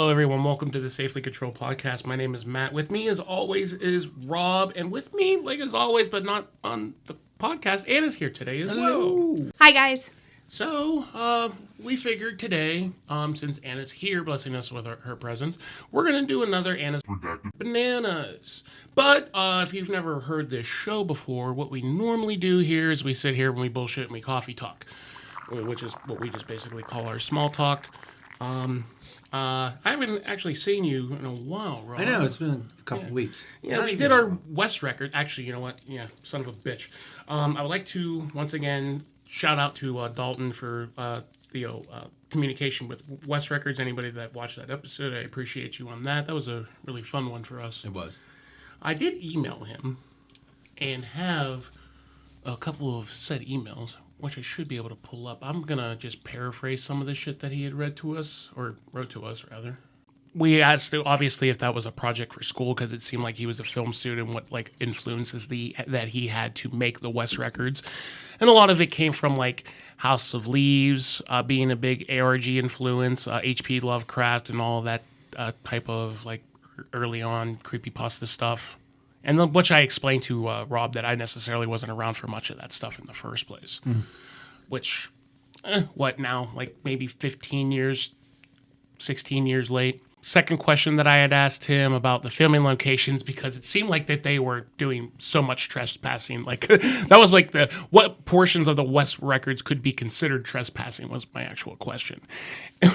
Hello, everyone. Welcome to the Safely Controlled Podcast. My name is Matt. With me, as always, is Rob. And with me, like as always, but not on the podcast, Anna's here today as well. Hi, guys. So, we figured today, since Anna's here, blessing us with her presence, we're going to do another Anna's REDACTED Bananas. But if you've never heard this show before, what we normally do here is we sit here and we bullshit and we coffee talk, which is what we just basically call our small talk. I haven't actually seen you in a while, Rob. I know, it's been a couple weeks. Yeah, we did our West record. Actually, you know what? Yeah, son of a bitch. I would like to, once again, shout out to Dalton for the communication with West Records. Anybody that watched that episode, I appreciate you on that. That was a really fun one for us. It was. I did email him and have a couple of said emails, which I should be able to pull up. I'm going to just paraphrase some of the shit that he had read to us, or wrote to us, rather. We asked, obviously, if that was a project for school, because it seemed like he was a film student, what, like, influences that he had to make the West records. And a lot of it came from, like, House of Leaves, being a big ARG influence, H.P. Lovecraft, and all of that type of, like, early on creepypasta stuff. And then, which I explained to Rob that I necessarily wasn't around for much of that stuff in the first place. Which, what now? Like maybe 15 years, 16 years late. Second question that I had asked him about the filming locations, because it seemed like that they were doing so much trespassing. Like that was like what portions of the West records could be considered trespassing was my actual question.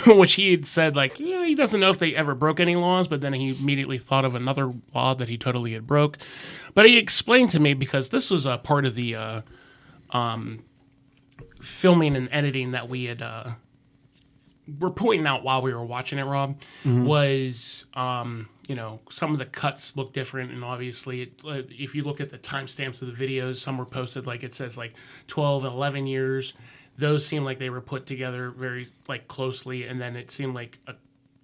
Which he had said, like, yeah, he doesn't know if they ever broke any laws, but then he immediately thought of another law that he totally had broke. But he explained to me, because this was a part of the filming and editing that we had were pointing out while we were watching it, Rob, was, you know, some of the cuts look different. And obviously, if you look at the timestamps of the videos, some were posted, like it says, like 12 and 11 years. Those seem like they were put together very, like, closely. And then it seemed like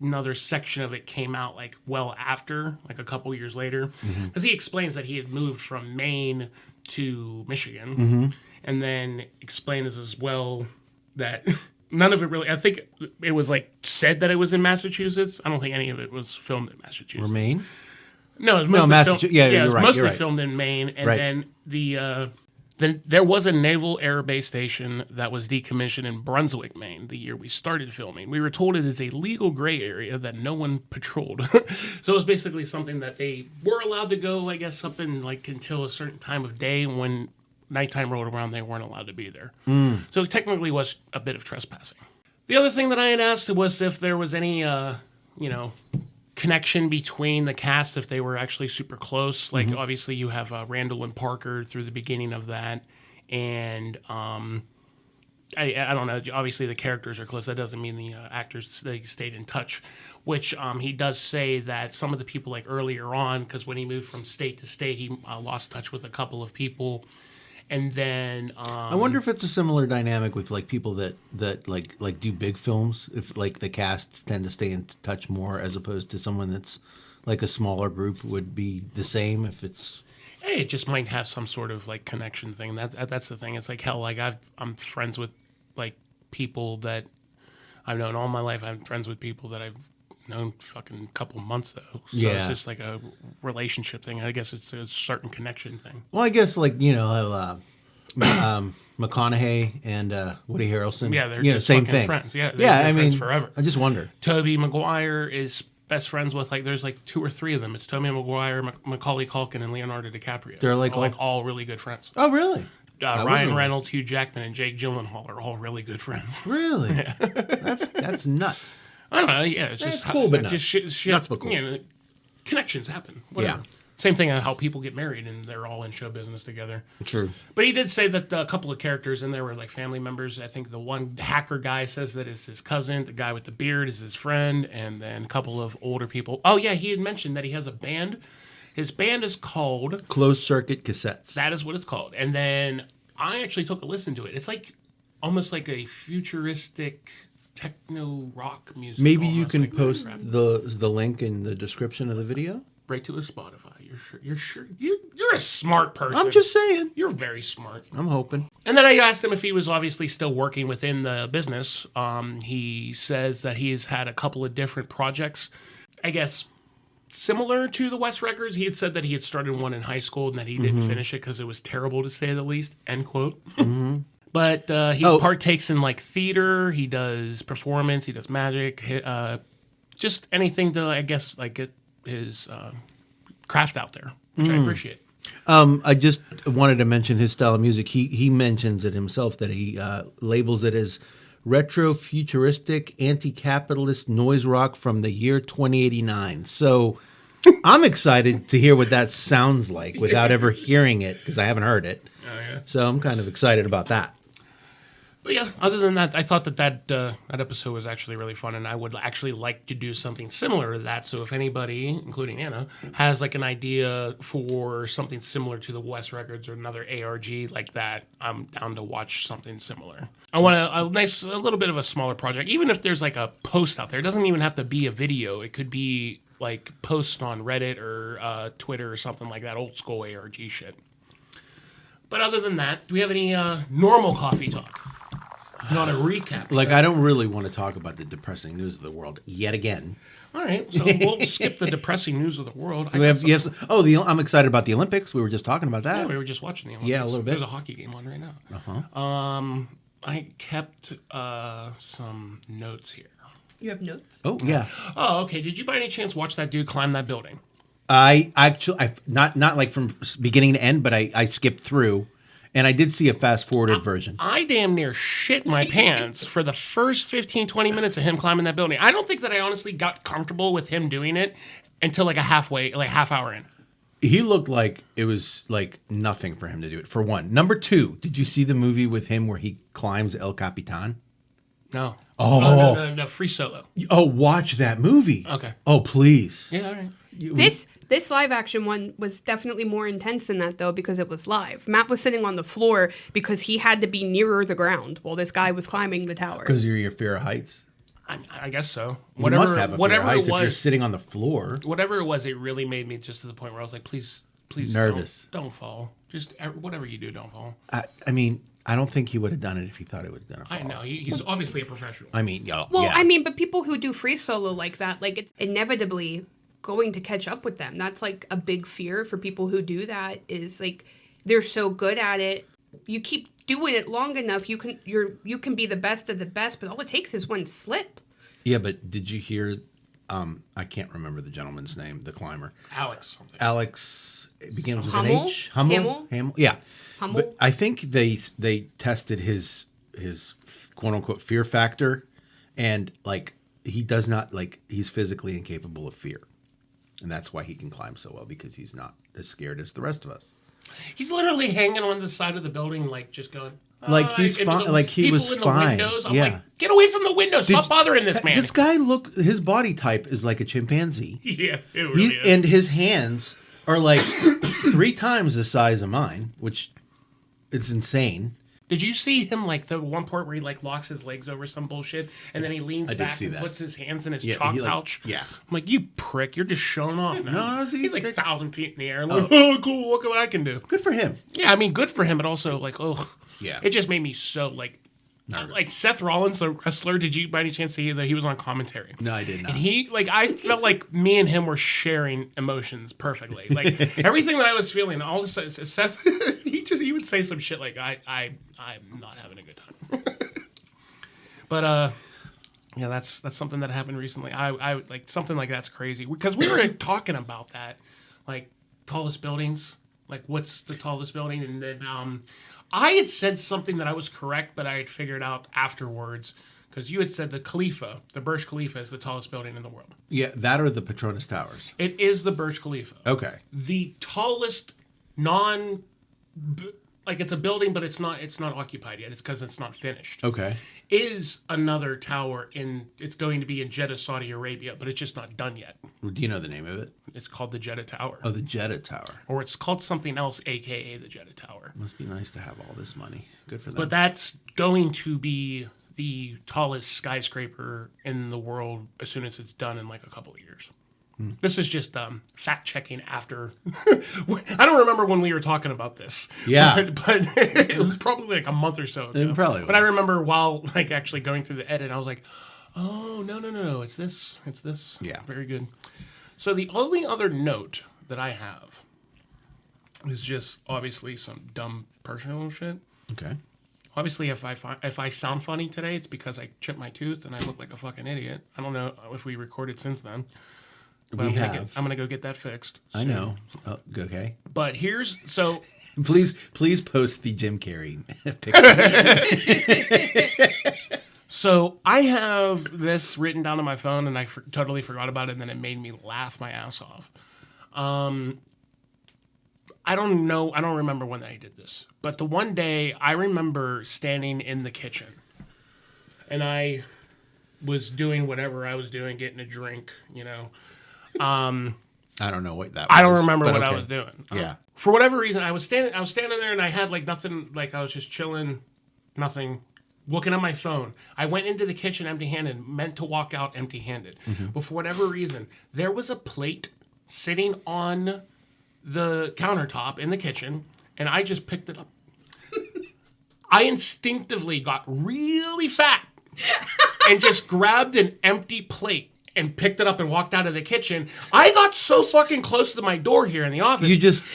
another section of it came out, like, well after, like a couple years later. Because he explains that he had moved from Maine to Michigan. And then explains as well that... None of it really. I think it was like said that it was in Massachusetts. I don't think any of it was filmed in Massachusetts. Or Maine? No, it was mostly Massachusetts. Yeah, it was right, mostly right. filmed in Maine, and then there was a Naval Air Base station that was decommissioned in Brunswick, Maine, the year we started filming. We were told it is a legal gray area that no one patrolled. So it was basically something that they were allowed to go, I guess, up in like until a certain time of day. When nighttime rolled around, they weren't allowed to be there. So it technically was a bit of trespassing. The other thing that I had asked was if there was any, you know, connection between the cast, if they were actually super close. Like, obviously, you have Randall and Parker through the beginning of that. And I don't know. Obviously, the characters are close. That doesn't mean the actors, they stayed in touch. Which he does say that some of the people, like earlier on, because when he moved from state to state, he lost touch with a couple of people. And then I wonder if it's a similar dynamic with like people that like do big films. If like the casts tend to stay in touch more, as opposed to someone that's like a smaller group would be the same. If it's it just might have some sort of like connection thing. That's the thing. It's like hell. Like I'm friends with like people that I've known all my life. I'm friends with people that I've known fucking couple months though. So it's just like a relationship thing. I guess it's a certain connection thing. Well, I guess like, you know, McConaughey and Woody Harrelson. Yeah, they're just same fucking thing. friends. Yeah, I friends mean, forever. I just wonder. Tobey Maguire is best friends with there's like 2 or 3 of them. It's Tobey Maguire, Macaulay Culkin, and Leonardo DiCaprio. They're like all really good friends. Oh, really? Ryan Reynolds, Hugh Jackman, and Jake Gyllenhaal are all really good friends. Really? Yeah. That's nuts. I don't know. Yeah, it's just cool, but just shit. Nuts, but cool. You know, connections happen. Whatever. Yeah. Same thing how people get married and they're all in show business together. True. But he did say that a couple of characters in there were like family members. I think the one hacker guy says that is his cousin. The guy with the beard is his friend. And then a couple of older people. Oh, yeah, he had mentioned that he has a band. His band is called... Closed Circuit Cassettes. That is what it's called. And then I actually took a listen to it. It's like almost like a futuristic... techno rock music. Maybe you can like post the link in the description of the video. right to his Spotify. You're a smart person. I'm just saying. You're very smart. I'm hoping. And then I asked him if he was obviously still working within the business. He says that he's had a couple of different projects, I guess, similar to the West Records. He had said that he had started one in high school and that he didn't finish it because it was terrible, to say the least, end quote. But he partakes in like theater, he does performance, he does magic, just anything to, I guess, like get his craft out there, which I appreciate. I just wanted to mention his style of music. He mentions it himself that he labels it as retro futuristic anti-capitalist noise rock from the year 2089. So I'm excited to hear what that sounds like without ever hearing it, because I haven't heard it. Oh, yeah. So I'm kind of excited about that. But yeah, other than that, I thought that episode was actually really fun, and I would actually like to do something similar to that. So if anybody, including Anna, has like an idea for something similar to the West Records or another ARG like that, I'm down to watch something similar. I want a little bit of a smaller project, even if there's like a post out there. It doesn't even have to be a video. It could be like posts on Reddit or Twitter or something like that, old school ARG shit. But other than that, do we have any normal coffee talk? Not a recap. Like, I don't really want to talk about the depressing news of the world yet again. All right, so we'll skip the depressing news of the world. I'm excited about the Olympics. We were just talking about that. Yeah, we were just watching the Olympics. Yeah, a little bit. There's a hockey game on right now. I kept some notes here. You have notes? Oh, yeah. Oh, okay. Did you by any chance watch that dude climb that building? I not like from beginning to end, but I skipped through. And I did see a fast-forwarded version. I damn near shit my pants for the first 15, 20 minutes of him climbing that building. I don't think that I honestly got comfortable with him doing it until like half hour in. He looked like it was like nothing for him to do it, for one. Number two, did you see the movie with him where he climbs El Capitan? No. Oh. No, Free Solo. Oh, watch that movie. Okay. Oh, please. Yeah, all right. This live action one was definitely more intense than that, though, because it was live. Matt was sitting on the floor because he had to be nearer the ground while this guy was climbing the tower. Because of your fear of heights? I guess so. You must have a fear of heights if you're sitting on the floor. Whatever it was, it really made me just to the point where I was like, please nervous. Don't fall. Just whatever you do, don't fall. I mean, I don't think he would have done it if he thought it would have done it. I know. He's obviously a professional. I mean, yeah. Well, I mean, but people who do free solo like that, like, it's inevitably going to catch up with them. That's like a big fear for people who do that, is like they're so good at it. You keep doing it long enough, you can be the best of the best, but all it takes is one slip. Yeah, but did you hear I can't remember the gentleman's name, the climber. Alex something. Alex, it begins with Hummel? an H. Hummel? Yeah. Hummel? But I think they tested his quote unquote fear factor, and like he does not, like, he's physically incapable of fear. And that's why he can climb so well, because he's not as scared as the rest of us. He's literally hanging on the side of the building, like just going. Like he's fine. Like he was fine. I'm like, get away from the windows! Stop bothering this man. This guy his body type is like a chimpanzee. Yeah, it really is. And his hands are like 3 times the size of mine, which it's insane. Did you see him, like, the one part where he, like, locks his legs over some bullshit, and then he leans back and puts his hands in his chalk pouch? Yeah. I'm like, you prick, you're just showing off now. No, he's like 1,000 feet in the air. Like, oh, cool, look at what I can do. Good for him. Yeah, I mean, good for him, but also, like, oh. Yeah. It just made me so, like, nervous. Like, Seth Rollins, the wrestler, did you by any chance see that he was on commentary? No, I did not. And he, like, I felt like me and him were sharing emotions perfectly. Like, everything that I was feeling, all of a sudden, Seth, he would say some shit like, I'm not having a good time. But, yeah, that's something that happened recently. I like, something like that's crazy. Because we were talking about that, like, tallest buildings. Like, what's the tallest building? And then, I had said something that I was correct, but I had figured out afterwards, because you had said the Khalifa, the Burj Khalifa, is the tallest building in the world. Yeah, that or the Petronas Towers. It is the Burj Khalifa. Okay. The tallest like, it's a building, but it's not occupied yet. It's because it's not finished. Okay. Is another tower it's going to be in Jeddah, Saudi Arabia, but it's just not done yet. Do you know the name of it? It's called the Jeddah Tower. Oh, the Jeddah Tower. Or it's called something else, a.k.a. the Jeddah Tower. Must be nice to have all this money. Good for them. But that's going to be the tallest skyscraper in the world as soon as it's done in, like, a couple of years. This is just fact checking after. I don't remember when we were talking about this. Yeah. But it was probably like a month or so ago. It probably But I was. remember while like actually going through the edit, I was like, oh, no. It's this. Yeah. Very good. So the only other note that I have is just obviously some dumb personal shit. Okay. Obviously, if I sound funny today, it's because I chipped my tooth and I look like a fucking idiot. I don't know if we recorded since then. But I'm gonna go get that fixed. I soon. know. Oh, okay. But here's so Please post the Jim Carrey picture. So I have this written down on my phone, and I totally forgot about it, and then it made me laugh my ass off. I don't know. I don't remember when I did this. But the one day, I remember standing in the kitchen, and I was doing whatever I was doing, getting a drink, you know. I don't know what that was. I don't remember but what I okay. was doing. Yeah. For whatever reason, I was standing there, and I had like nothing. Like I was just chilling, nothing. Looking at my phone. I went into the kitchen empty-handed, meant to walk out empty-handed. Mm-hmm. But for whatever reason, there was a plate sitting on the countertop in the kitchen, and I just picked it up. I instinctively got really fat and just grabbed an empty plate and picked it up and walked out of the kitchen. I got so fucking close to my door here in the office. You just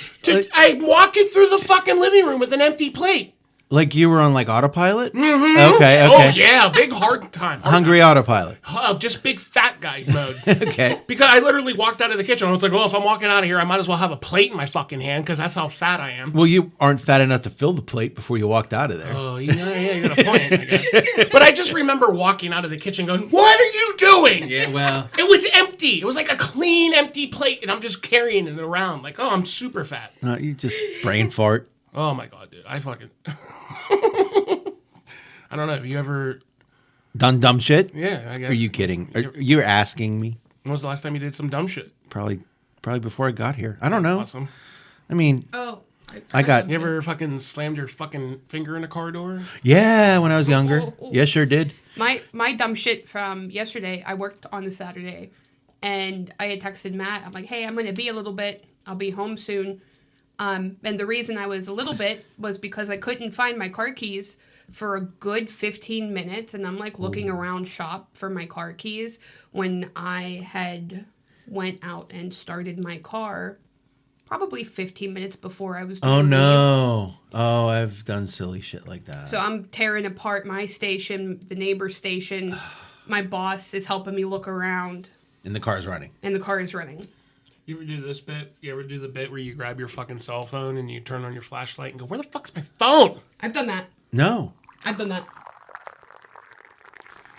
I'm walking through the fucking living room with an empty plate. like you were on like autopilot? Mm-hmm. Okay. Oh, yeah. Big hard time. Hungry autopilot. Just big fat guy mode. Okay. Because I literally walked out of the kitchen. I was like, well, if I'm walking out of here, I might as well have a plate in my fucking hand because that's how fat I am. Well, you aren't fat enough to fill the plate before you walked out of there. Oh, yeah, you got a point, I guess. But I just remember walking out of the kitchen going, what are you doing? Yeah, well. It was empty. It was like a clean, empty plate, and I'm just carrying it around like, oh, I'm super fat. No, you just brain fart. Oh, my God, dude. I fucking... I don't know. Have you ever... Done dumb shit? Yeah, I guess. Are you kidding? You're asking me? When was the last time you did some dumb shit? Probably before I got here. I don't know. Awesome. I mean, Oh. I got... You ever fucking slammed your fucking finger in a car door? Yeah, when I was younger. Yeah, sure did. My dumb shit from yesterday, I worked on a Saturday, and I had texted Matt. I'm like, hey, I'm going to be a little bit. I'll be home soon. And the reason I was a little bit was because I couldn't find my car keys for a good 15 minutes. And I'm like looking around shop for my car keys when I had went out and started my car probably 15 minutes before I was Oh, to no. Oh, I've done silly shit like that. So I'm tearing apart my station, the neighbor's station. My boss is helping me look around. And the car's running. And the car is running. You ever do this bit? You ever do the bit where you grab your fucking cell phone and you turn on your flashlight and go, where the fuck's my phone? I've done that. No. I've done that.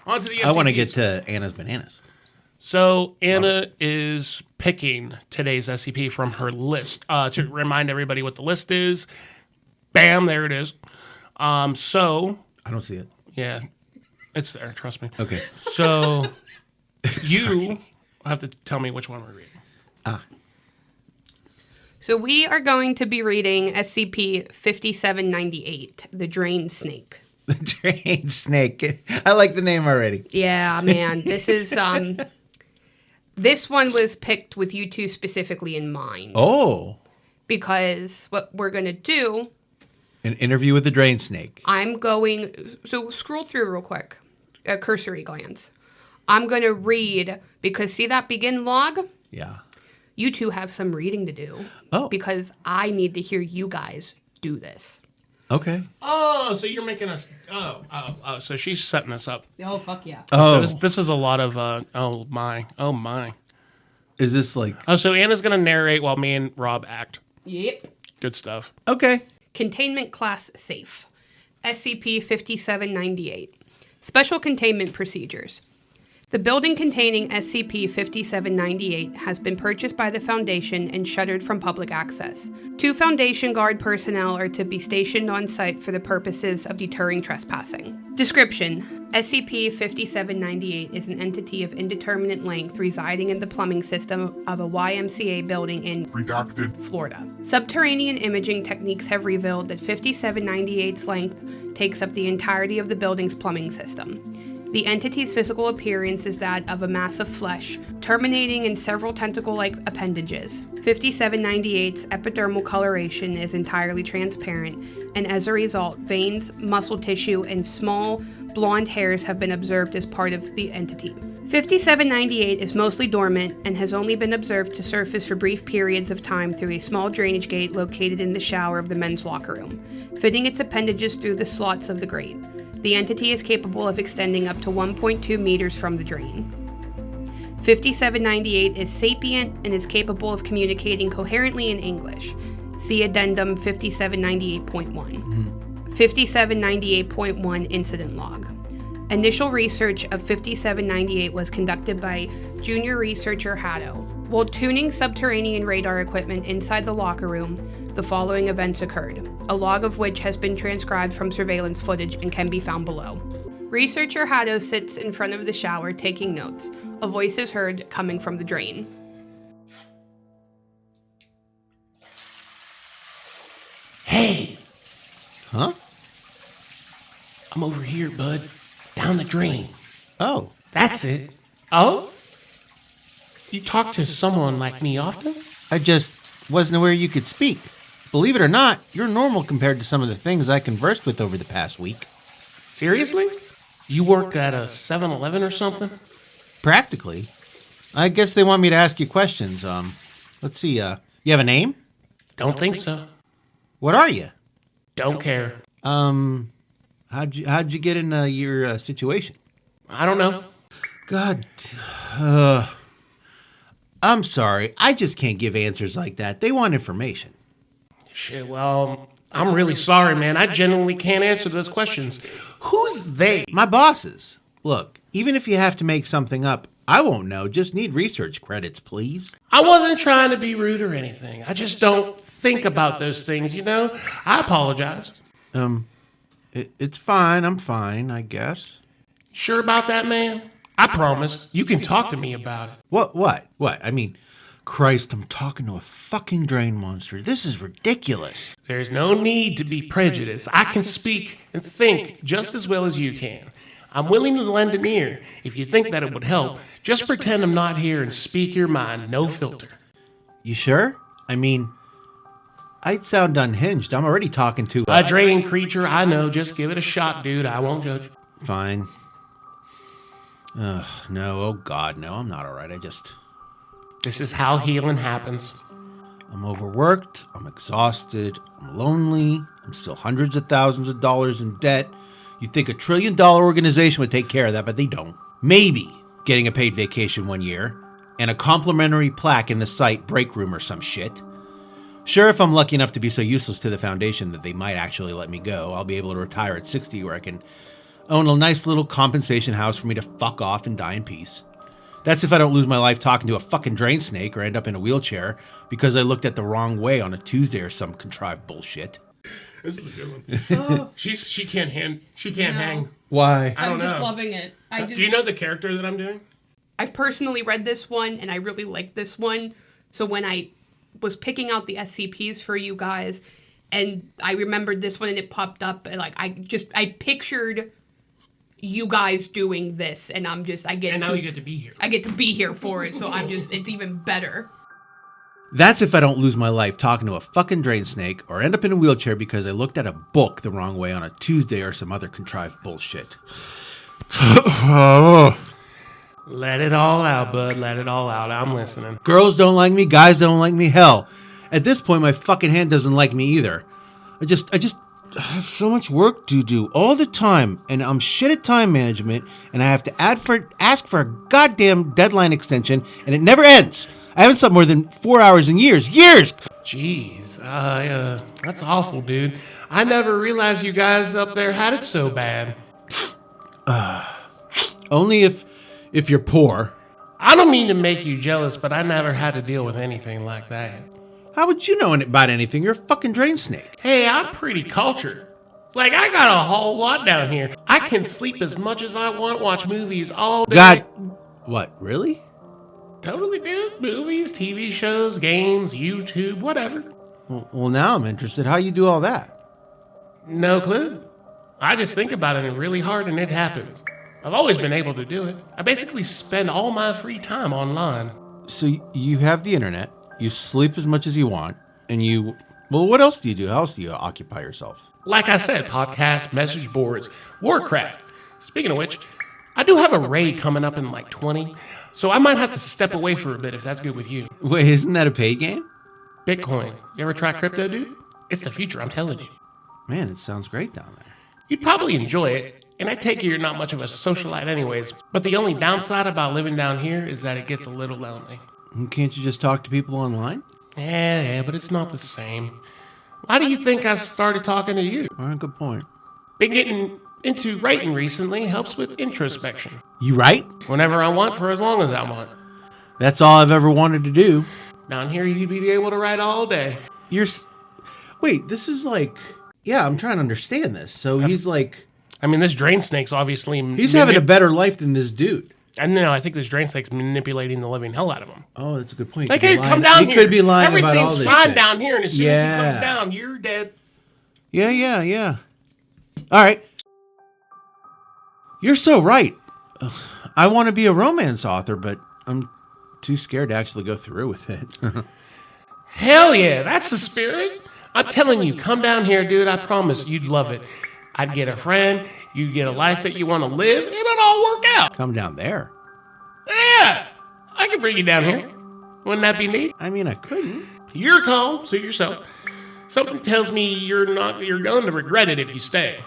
On to the SCPs. I want to get to Anna's Bananas. So Anna is picking today's SCP from her list. To remind everybody what the list is, bam, there it is. So, I don't see it. yeah, it's there, trust me. Okay. So, you have to tell me which one we're reading. So we are going to be reading SCP-5798, The Drain Snake. The Drain Snake. I like the name already. Yeah, man. This is, this one was picked with you two specifically in mind. Oh. Because what we're going to do, An interview with the Drain Snake. so scroll through real quick, a cursory glance. I'm going to read, because see that begin log? Yeah. You two have some reading to do. Oh. Because I need to hear you guys do this. Okay. Oh, so you're making us... Oh, so she's setting us up. Oh, fuck yeah. Oh. So this is a lot of... oh, my. Is this like... Oh, so Anna's going to narrate while me and Rob act. Yep. Good stuff. Okay. Containment Class Safe. SCP-5798. Special Containment Procedures. The building containing SCP-5798 has been purchased by the Foundation and shuttered from public access. 2 Foundation Guard personnel are to be stationed on site for the purposes of deterring trespassing. Description: SCP-5798 is an entity of indeterminate length residing in the plumbing system of a YMCA building in Redacted. Florida. Subterranean imaging techniques have revealed that 5798's length takes up the entirety of the building's plumbing system. The entity's physical appearance is that of a mass of flesh, terminating in several tentacle-like appendages. 5798's epidermal coloration is entirely transparent, and as a result, veins, muscle tissue, and small, blonde hairs have been observed as part of the entity. 5798 is mostly dormant and has only been observed to surface for brief periods of time through a small drainage gate located in the shower of the men's locker room, fitting its appendages through the slots of the grate. The entity is capable of extending up to 1.2 meters from the drain. 5798 is sapient and is capable of communicating coherently in English. See Addendum 5798.1. 5798.1 Incident Log. Initial research of 5798 was conducted by junior researcher Haddo. While tuning subterranean radar equipment inside the locker room, the following events occurred, a log of which has been transcribed from surveillance footage and can be found below. Researcher Haddo sits in front of the shower taking notes. A voice is heard coming from the drain. Hey, Huh? I'm over here, bud. Down the drain. Oh. That's it. Oh? You talk to someone like me often? I just wasn't aware you could speak. Believe it or not, you're normal compared to some of the things I conversed with over the past week. Seriously? You work at a 7-Eleven or something? Practically. I guess they want me to ask you questions. Let's see, you have a name? Don't think so. What are you? Don't care. How'd you get in your situation? I don't know. God, I'm sorry. I just can't give answers like that. They want information. Shit, well, I'm really sorry, man. I genuinely can't answer those questions. Who's they? My bosses. Look, even if you have to make something up, I won't know. Just need research credits, please. I wasn't trying to be rude or anything. I just don't think about those things, you know? I apologize. It's fine. I'm fine, I guess. Sure about that, man? I promise. You can talk to me about it. What? I mean, Christ, I'm talking to a fucking drain monster. This is ridiculous. There's no need to be prejudiced. I can speak and think just as well as you can. I'm willing to lend an ear. If you think that it would help, just pretend I'm not here and speak your mind, no filter. You sure? I mean, I'd sound unhinged. I'm already talking to A drain creature, I know. Just give it a shot, dude. I won't judge. Fine. Ugh, no. Oh, God, no. I'm not all right. This is how healing happens. I'm overworked. I'm exhausted. I'm lonely. I'm still hundreds of thousands of dollars in debt. You'd think $1 trillion organization would take care of that, but they don't. Maybe getting a paid vacation 1 year and a complimentary plaque in the site break room or some shit. Sure, if I'm lucky enough to be so useless to the foundation that they might actually let me go, I'll be able to retire at 60 where I can own a nice little compensation house for me to fuck off and die in peace. That's if I don't lose my life talking to a fucking drain snake or end up in a wheelchair because I looked at the wrong way on a Tuesday or some contrived bullshit. This is a good one. She can't hang. Why? I don't I'm know. just loving it. Do you know the character that I'm doing? I've personally read this one, and I really like this one. So when I was picking out the SCPs for you guys, and I remembered this one, and it popped up, and I pictured you guys doing this, and you get to be here. I get to be here for it, so it's even better. That's if I don't lose my life talking to a fucking drain snake or end up in a wheelchair because I looked at a book the wrong way on a Tuesday or some other contrived bullshit. Let it all out, bud. Let it all out. I'm listening. Girls don't like me, guys don't like me, hell. At this point, my fucking hand doesn't like me either. I just have so much work to do all the time, and I'm shit at time management, and I have to ask for a goddamn deadline extension, and it never ends. I haven't slept more than 4 hours in years. Jeez, that's awful, dude. I never realized you guys up there had it so bad. Only if you're poor. I don't mean to make you jealous, but I never had to deal with anything like that. How would you know about anything? You're a fucking drain snake. Hey, I'm pretty cultured. Like, I got a whole lot down here. I can sleep as much as I want, watch movies all day. God, what, really? Totally, dude. Movies, TV shows, games, YouTube, whatever. Well, now I'm interested. How you do all that? No clue. I just think about it really hard and it happens. I've always been able to do it. I basically spend all my free time online. So you have the internet, you sleep as much as you want, and you... Well, what else do you do? How else do you occupy yourself? Like I said, podcasts, message boards, Warcraft. Speaking of which, I do have a raid coming up in like 20, so I might have to step away for a bit if that's good with you. Wait, isn't that a paid game? Bitcoin. You ever try crypto, dude? It's the future, I'm telling you. Man, it sounds great down there. You'd probably enjoy it, and I take it you're not much of a socialite anyways, but the only downside about living down here is that it gets a little lonely. Can't you just talk to people online? Yeah, but it's not the same. Why do you think I started talking to you? Well, good point. Been getting into writing recently, helps with introspection. You write? Whenever I want, for as long as I want. That's all I've ever wanted to do. Down here, you'd be able to write all day. Wait, this is like... Yeah, I'm trying to understand this. So he's like... I mean, this drain snake's obviously... He's having a better life than this dude. And no, I think this drain snake's manipulating the living hell out of him. Oh, that's a good point. Like, hey, come down here. He could be lying about all this Everything's fine shit. down here, and as soon as he comes down, you're dead. Yeah. All right. You're so right. Ugh, I want to be a romance author, but I'm too scared to actually go through with it. Hell yeah, that's the spirit. I'm telling you, come down here, dude. I promise you'd love it. I'd get a friend, you'd get a life that you want to live, and it'll all work out. Come down there. Yeah, I can bring you down here. Wouldn't that be neat? I mean, I couldn't. Your call, suit yourself. Something tells me you're going to regret it if you stay.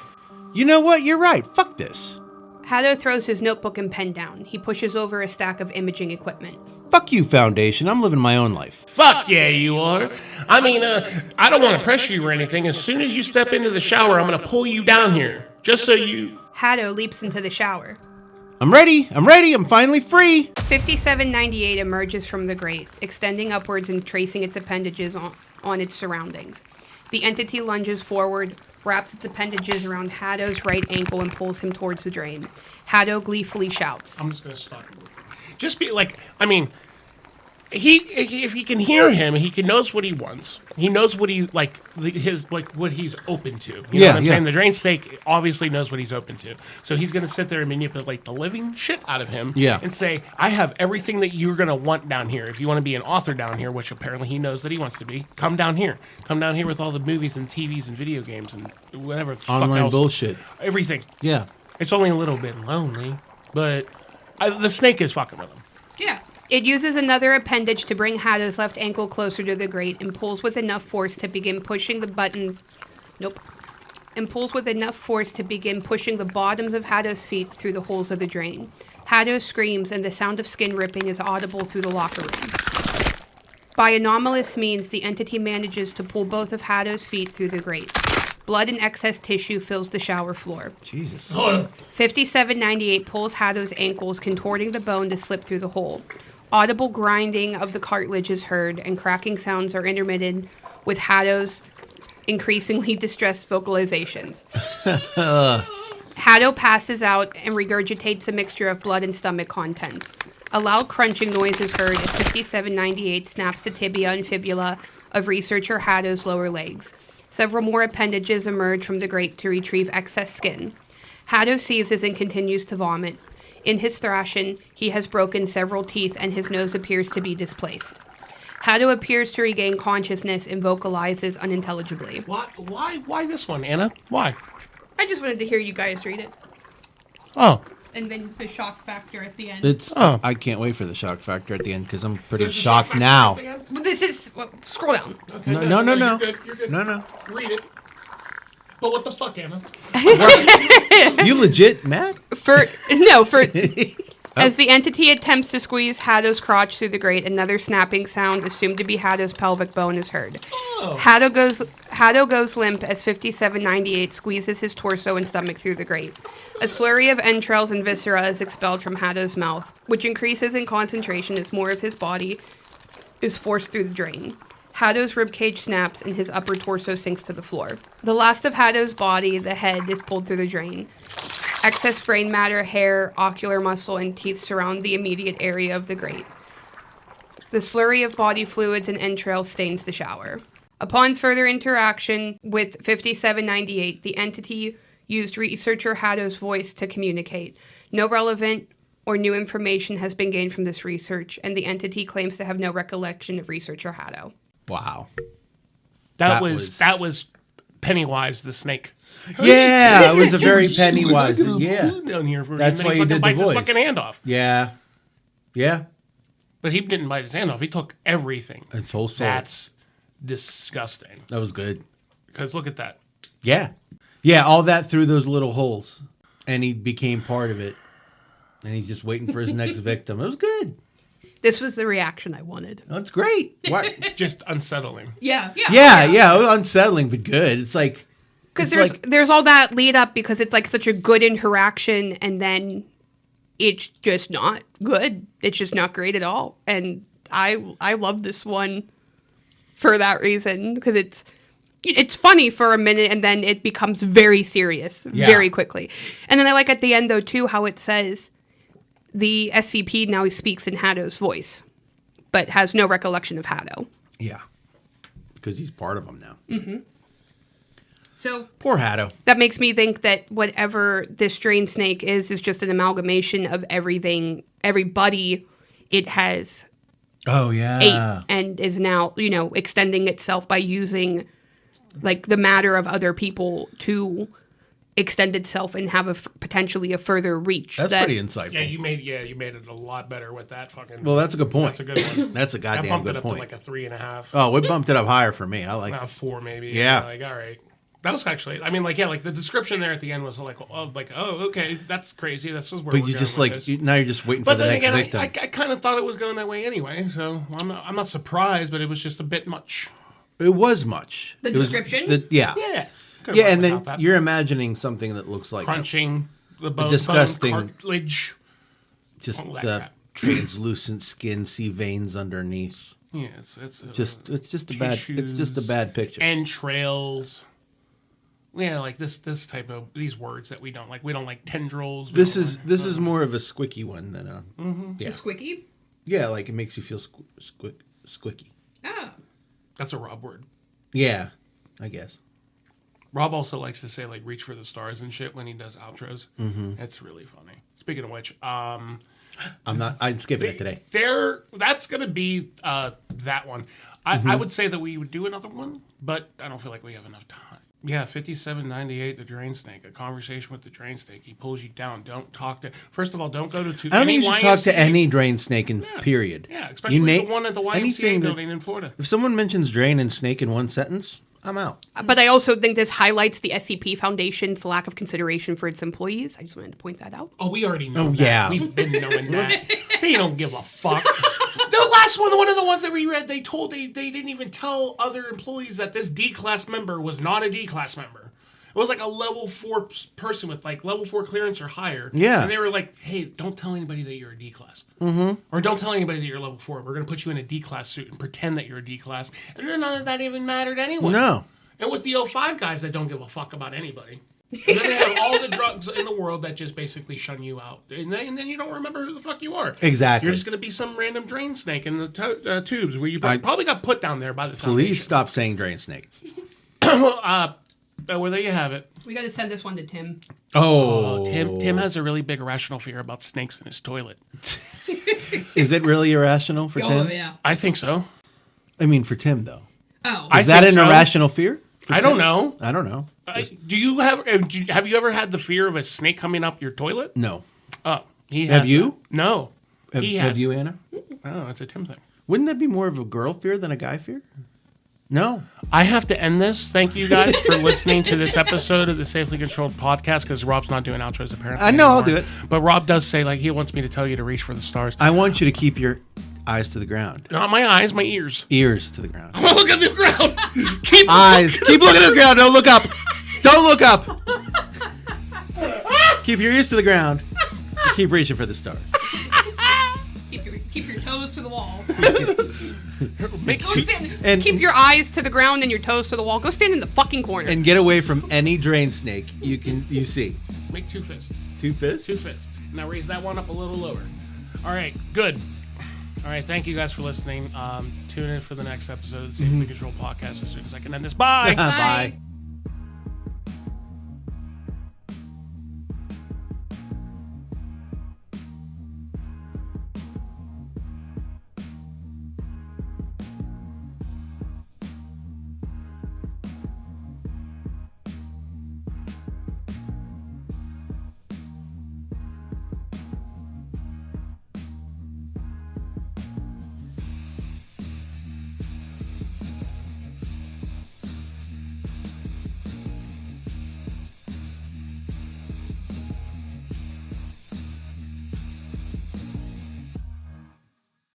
You know what? You're right. Fuck this. Haddo throws his notebook and pen down. He pushes over a stack of imaging equipment. Fuck you, Foundation. I'm living my own life. Fuck yeah, you are. I mean, I don't want to pressure you or anything. As soon as you step into the shower, I'm going to pull you down here. Just so you... Haddo leaps into the shower. I'm ready. I'm finally free. 5798 emerges from the grate, extending upwards and tracing its appendages on its surroundings. The entity lunges forward, wraps its appendages around Haddo's right ankle and pulls him towards the drain. Haddo gleefully shouts. I'm just going to stop him. Just be like, I mean, if he can hear him, he knows what he wants. He knows what he, what he's open to. You know what I'm saying? The drain snake obviously knows what he's open to. So he's going to sit there and manipulate the living shit out of him. Yeah. And say, I have everything that you're going to want down here. If you want to be an author down here, which apparently he knows that he wants to be, come down here. Come down here with all the movies and TVs and video games and whatever. Online bullshit. Everything. Yeah. It's only a little bit lonely, but the snake is fucking with him. Yeah. It uses another appendage to bring Haddo's left ankle closer to the grate and pulls with enough force to begin pushing the buttons. And pulls with enough force to begin pushing the bottoms of Haddo's feet through the holes of the drain. Haddo screams, and the sound of skin ripping is audible through the locker room. By anomalous means, the entity manages to pull both of Haddo's feet through the grate. Blood and excess tissue fills the shower floor. Jesus. 5798 pulls Haddo's ankles, contorting the bone to slip through the hole. Audible grinding of the cartilage is heard, and cracking sounds are intermittent with Haddo's increasingly distressed vocalizations. Haddo passes out and regurgitates a mixture of blood and stomach contents. A loud crunching noise is heard as 5798 snaps the tibia and fibula of researcher Haddo's lower legs. Several more appendages emerge from the grate to retrieve excess skin. Haddo seizes and continues to vomit. In his thrashing, he has broken several teeth and his nose appears to be displaced. Haddo appears to regain consciousness and vocalizes unintelligibly. Why this one, Anna? Why? I just wanted to hear you guys read it. Oh. And then the shock factor at the end. I can't wait for the shock factor at the end because I'm pretty shocked now. But this is... scroll down. Okay, no. You're good. No. Read it. But what the fuck, Anna? You legit mad? As the entity attempts to squeeze Haddo's crotch through the grate, another snapping sound, assumed to be Haddo's pelvic bone, is heard. Oh. Haddo goes limp as 5798 squeezes his torso and stomach through the grate. A slurry of entrails and viscera is expelled from Haddo's mouth, which increases in concentration as more of his body is forced through the drain. Haddo's ribcage snaps and his upper torso sinks to the floor. The last of Haddo's body, the head, is pulled through the drain. Excess brain matter, hair, ocular muscle, and teeth surround the immediate area of the grate. The slurry of body fluids and entrails stains the shower. Upon further interaction with 5798, the entity used researcher Haddo's voice to communicate. No relevant or new information has been gained from this research, and the entity claims to have no recollection of researcher Haddo. Wow. That was Pennywise the snake. Yeah, it was a very Pennywise. Yeah. Down here for That's and then why he you fucking did the bites his voice. fucking hand off. Yeah. Yeah. But he didn't bite his hand off. He took everything. Its whole soul. That's disgusting. That was good. Because look at that. Yeah. Yeah, all that through those little holes. And he became part of it. And he's just waiting for his next victim. It was good. This was the reaction I wanted. That's great. What? Just unsettling. Yeah. Yeah, it was unsettling, but good. It's like... Because it's there's all that lead up because it's like such a good interaction, and then it's just not good. It's just not great at all. And I love this one for that reason, because it's funny for a minute, and then it becomes very serious very quickly. And then I like at the end, though, too, how it says the SCP now speaks in Haddo's voice, but has no recollection of Haddo. Yeah. Because he's part of them now. Mm-hmm. So Poor Haddo. that makes me think that whatever this drain snake is just an amalgamation of everything, everybody it has Oh, yeah. ate, and is now, extending itself by using like the matter of other people to extend itself and have potentially a further reach. That's pretty insightful. Yeah, you made it a lot better with that fucking. Well, that's a good point. That's a good one. That's a I goddamn bumped good it up point. to like a 3.5. Oh, we bumped it up higher for me. I like it. 4 maybe. Yeah. Like, all right. That was actually, I mean, like, yeah, like the description there at the end was like, oh, okay, that's crazy. This is where But we're you going just with like, this. now you're just waiting But for the then next again, victim. I kind of thought it was going that way anyway, so I'm not surprised, but it was just a bit much. It was much. The It was description? yeah. Yeah. Could've Yeah, went and then without that. you're imagining something that looks like crunching the bone, disgusting- cartilage. just all that the crap. translucent skin, see veins underneath. Yeah, it's It's just a bad picture. entrails. Yeah, like this type of these words that we don't like. We don't like tendrils. This is more of a squicky one than a yeah. A squicky? Yeah, like it makes you feel squicky. Oh. That's a Rob word. Yeah, I guess. Rob also likes to say like "reach for the stars" and shit when he does outros. Mm-hmm. It's really funny. Speaking of which, I'm skipping it today. That's gonna be that one. I would say that we would do another one, but I don't feel like we have enough time. Yeah, 5798, the drain snake. A conversation with the drain snake. He pulls you down. Don't talk to. First of all, don't go to. I don't any think you should talk to YMCA. any drain snake in period. Yeah, especially the one at the YMCA anything building in Florida. If someone mentions drain and snake in one sentence, I'm out. But I also think this highlights the SCP Foundation's lack of consideration for its employees. I just wanted to point that out. Oh, we already know. Oh, that. yeah. We've been knowing that. They don't give a fuck. The last one of the ones that we read, they didn't even tell other employees that this D-class member was not a D-class member. It was like a level 4 person with like level 4 clearance or higher. Yeah. And they were like, hey, don't tell anybody that you're a D-class. Mm-hmm. Or don't tell anybody that you're level 4. We're going to put you in a D-class suit and pretend that you're a D-class. And then none of that even mattered anyway. No. It was the 05 guys that don't give a fuck about anybody. And then they have all the drugs in the world that just basically shun you out. And then you don't remember who the fuck you are. Exactly. You're just going to be some random drain snake in the tubes where you probably got put down there by the Please stop saying drain snake. well, there you have it. We got to send this one to Tim. Oh, Tim has a really big irrational fear about snakes in his toilet. Is it really irrational for Tim? Yeah. I think so. I mean, for Tim though. Oh. Is that an irrational fear? I don't know. I don't know. Do you have you ever had the fear of a snake coming up your toilet? No. Oh, he has. Have you? That. No. Have you, Anna? Oh, it's a Tim thing. Wouldn't that be more of a girl fear than a guy fear? No. I have to end this. Thank you guys for listening to this episode of the Safely Controlled Podcast, because Rob's not doing outros apparently. I know, I'll anymore. do it. But Rob does say like he wants me to tell you to reach for the stars. I want you to keep your eyes to the ground. Not my eyes, my ears. Ears to the ground. Look at the ground. Keep Eyes. Keep looking at the ground. Don't look up. Don't look up. Keep your ears to the ground. And keep reaching for the stars. Keep your toes to the wall. And- Keep your eyes to the ground and your toes to the wall. Go stand in the fucking corner. And get away from any drain snake you see. Make 2 fists. 2 fists? 2 fists. Now raise that one up a little lower. All right, good. All right, thank you guys for listening. Tune in for the next episode of the Safely Controlled Podcast as soon as I can end this. Bye. Bye.